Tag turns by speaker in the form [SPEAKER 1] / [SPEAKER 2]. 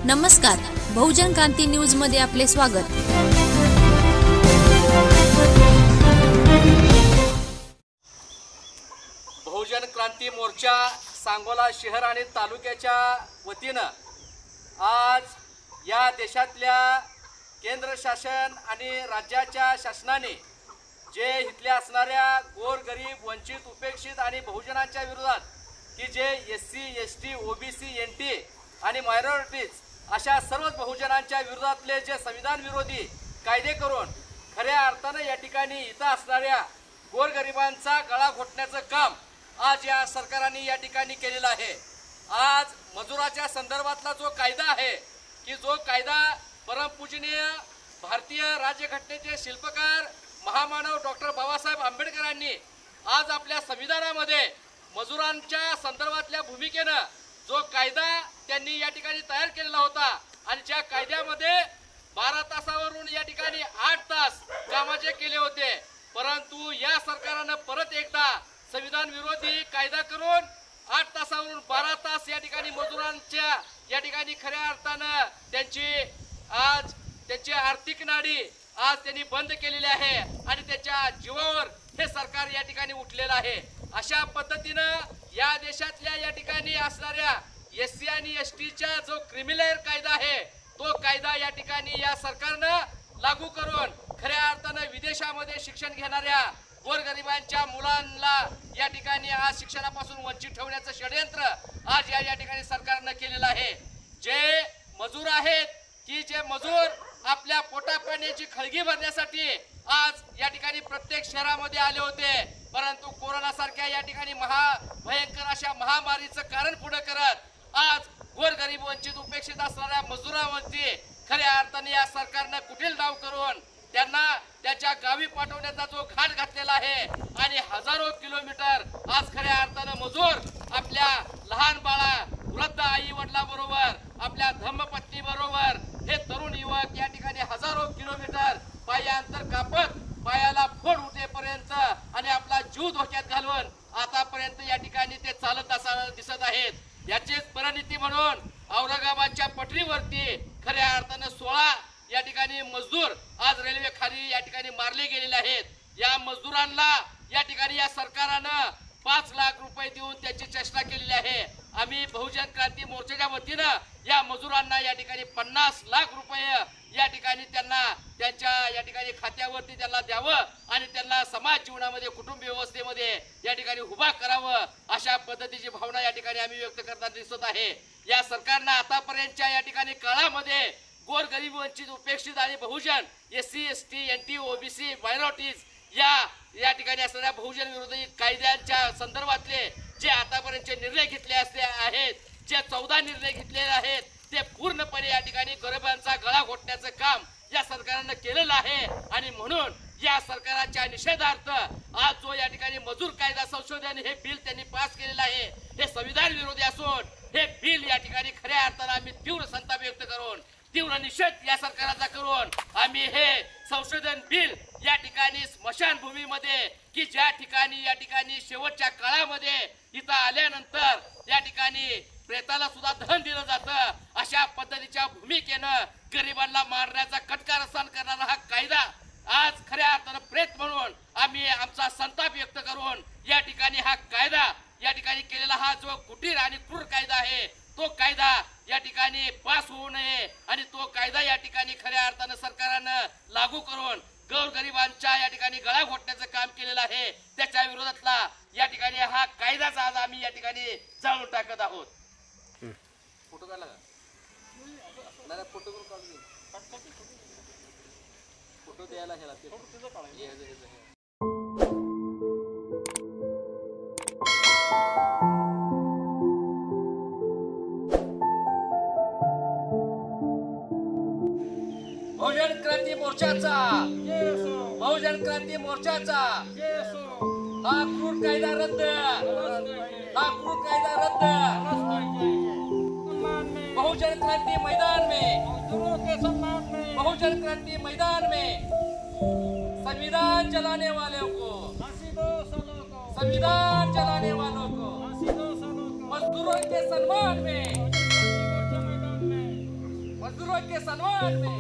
[SPEAKER 1] नमस्कार, बहुजन क्रांती न्यूज मध्ये आपले स्वागत।
[SPEAKER 2] बहुजन क्रांती मोर्चा सांगोला शहर आणि तालुक्याच्या वतीनं आज या देशातल्या केंद्र शासन आणि राज्याच्या शासनाने जे इथल्या असणाऱ्या गोरगरीब वंचित उपेक्षित आणि बहुजनांच्या विरोधात की जे SC ST OBC NT आणि मायनॉरिटीज अशा सर्वच बहुजनांच्या विरोधातले जे संविधान विरोधी कायदे करून खऱ्या अर्थाने या ठिकाणी इथं असणाऱ्या गोरगरिबांचा गळा घोटण्याचं काम आज या सरकारने या ठिकाणी केलेलं आहे। आज मजुराच्या संदर्भातला जो कायदा आहे की जो कायदा परमपूजनीय भारतीय राज्यघटनेचे शिल्पकार महामानव डॉक्टर बाबासाहेब आंबेडकरांनी आज आपल्या संविधानामध्ये मजुरांच्या संदर्भातल्या भूमिकेनं जो कायदा त्यांनी या ठिकाणी तयार केलेला होता आणि ज्या कायद्यामध्ये 12 तासावरून या ठिकाणी 8 तास कामाचे केले होते, परंतु या सरकारने परत एकदा संविधान विरोधी कायदा करून 8 तासावरून 12 तास या ठिकाणी मजुरांच्या या ठिकाणी खऱ्या अर्थानं त्यांची आर्थिक नाडी आज त्यांनी बंद केलेली आहे आणि त्याच्या जीवावर हे सरकार या ठिकाणी उठलेलं आहे। अशा पद्धतीनं या देशातल्या या ठिकाणी असणाऱ्या SC आणि STचा जो क्रिमिनल कायदा आहे तो कायदा या ठिकाणी या सरकारनं लागू करून खऱ्या अर्थानं विदेशामध्ये शिक्षण घेणाऱ्या गोरगरिबांच्या मुलांना या ठिकाणी आज शिक्षणापासून वंचित ठेवण्याचं षडयंत्र आज या ठिकाणी सरकारनं केलेलं आहे। जे मजूर आहेत की जे मजूर आपल्या पोटापाण्याची खळगी भरण्यासाठी आज या ठिकाणी प्रत्येक शहरामध्ये आले होते, परंतु कोरोना सारख्या या ठिकाणी भयंकर अशा महामारीचं कारण पुढे करत आज गोरगरीब वंचित उपेक्षित असणाऱ्या मजुरांवरती खऱ्या अर्थाने या सरकारनं कुटील डाव करून त्यांना त्याच्या गावी पाठवण्याचा जो घाट घातलेला आहे आणि हजारो किलोमीटर आज खऱ्या अर्थानं मजूर आपल्या लहान बाळा वृद्ध आई वडिलांबरोबर आपल्या धम्मपत्नी बरोबर हे तरुण युवक या ठिकाणी हजारो किलोमीटर पायी अंतर कापत पायाला फोड उठेपर्यंत आणि आपला जीव धोक्यात घालून आतापर्यंत या ठिकाणी ते चालत असताना दिसत आहेत। याचीच परिणिती म्हणून औरंगाबादच्या पटरीवरती खऱ्या अर्थानं 16 या ठिकाणी मजदूर आज रेल्वे खाली या ठिकाणी मारले गेलेले आहेत। या मजदूरांना या ठिकाणी या सरकारनं 5 लाख रुपये देऊन त्याची चेष्टा केलेली आहे। आम्ही बहुजन क्रांती मोर्चाच्या वतीनं या मजुरांना या ठिकाणी 50 लाख रुपये या ठिकाणी त्यांना त्यांच्या या ठिकाणी खात्यावरती त्यांना द्यावं आणि त्यांना समाज जीवनामध्ये कुटुंब व्यवस्थेमध्ये या ठिकाणी उभा करावं अशा पद्धतीची भावना या ठिकाणी आम्ही व्यक्त करताना दिसत आहे। या सरकारनं आतापर्यंतच्या या ठिकाणी काळामध्ये गोरगरीब वंचित उपेक्षित आणि बहुजन SC ST NT OBC minorities या ठिकाणी असणाऱ्या बहुजन विरोधी कायद्यांच्या संदर्भातले जे आतापर्यंतचे निर्णय घेतले आहेत, जे 14 निर्णय घेतलेले आहेत ते पूर्णपणे या ठिकाणी गरिबांचा गळा घोटण्याचं काम या सरकारनं केलेलं आहे आणि म्हणून या सरकारच्या निषेधार्थ आज जो या ठिकाणी मजूर कायदा संशोधन हे बिल त्यांनी पास केलेलं आहे हे संविधान विरोधी असून हे बिल या ठिकाणी खऱ्या अर्थानं आम्ही तीव्र संताप व्यक्त करून तीव्र निषेध या सरकारचा करून आम्ही हे संशोधन बिल या ठिकाणी स्मशानभूमीमध्ये की ज्या ठिकाणी या ठिकाणी शेवटच्या काळामध्ये इथं आल्यानंतर या ठिकाणी प्रेताला सुद्धा दहन दिलं जातं अशा पद्धतीच्या भूमिकेनं गरिबांना मारण्याचा कटकार सहन करणारा हा कायदा आज खऱ्या अर्थानं प्रेत म्हणून आम्ही आमचा संताप व्यक्त करून या ठिकाणी हा कायदा या ठिकाणी केलेला हा जो कुटीर आणि क्रूर कायदा आहे तो कायदा या ठिकाणी पास होऊ नये आणि तो कायदा या ठिकाणी खऱ्या अर्थानं सरकारनं लागू करून गोरगरिबांच्या या ठिकाणी गळा घोटण्याचं काम केलेलं आहे। त्याच्या विरोधातला या ठिकाणी हा कायदाच आज आम्ही या ठिकाणी जाळून टाकत आहोत। फोटो काढला का? फोटो करून काढू, फोटो द्यायला बहुजन क्रांती मोर्चाचा बहुजन क्रांती मोर्चाचा हा क्रूर कायदा रद्द, हा क्रूर कायदा रद्द। बहुजन क्रांती मैदान में, बहुजन क्रांती मैदान में संविधान चलाने वालों को, संविधान चलाने वालों को, मजदूरों के सम्मान में के सन्मान में